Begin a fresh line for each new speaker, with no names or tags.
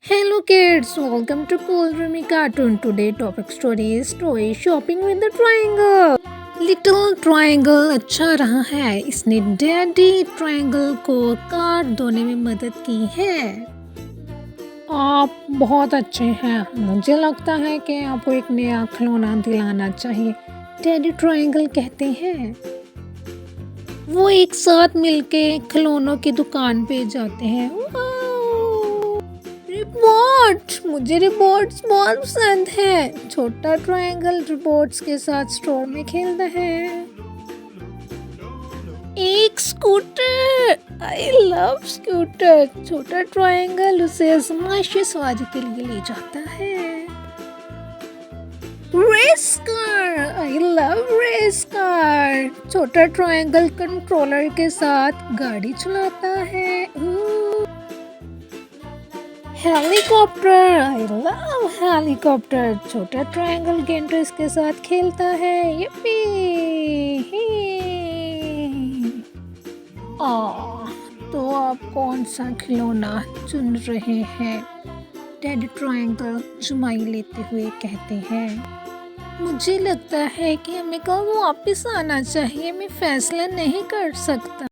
Hello kids, welcome to Cool Dreamy Cartoon. Today topic story is toy shopping with the triangle. Little Triangle अच्छा रहा है, इसने daddy triangle को card धोने में मदद की है। आप बहुत अच्छे हैं, मुझे लगता है कि आपको एक नया खिलौना दिलाना चाहिए, डैडी ट्रायंगल कहते हैं। वो एक साथ मिलके खिलौनों की दुकान पे जाते हैं। रिपोर्ट, मुझे रिपोर्ट्स बहुत पसंद है। छोटा ट्रायंगल रिपोर्ट्स के साथ स्टोर में खेलता है। एक स्कूटर, आई लव स्कूटर। छोटा ट्रायंगल उसे आजमाइशी सवारी के लिए ले जाता है। Race car, I love race car. छोटा ट्रायंगल कंट्रोलर के साथ गाड़ी चलाता है। Helicopter, I love helicopter. छोटा ट्रायंगल गेम रेस के साथ खेलता है। यप्पी। तो आप कौन सा खिलौना चुन रहे हैं? डैडी ट्रायंगल जुमाई लेते हुए कहते हैं। मुझे लगता है कि हमें कल वापस आना चाहिए, मैं फैसला नहीं कर सकता।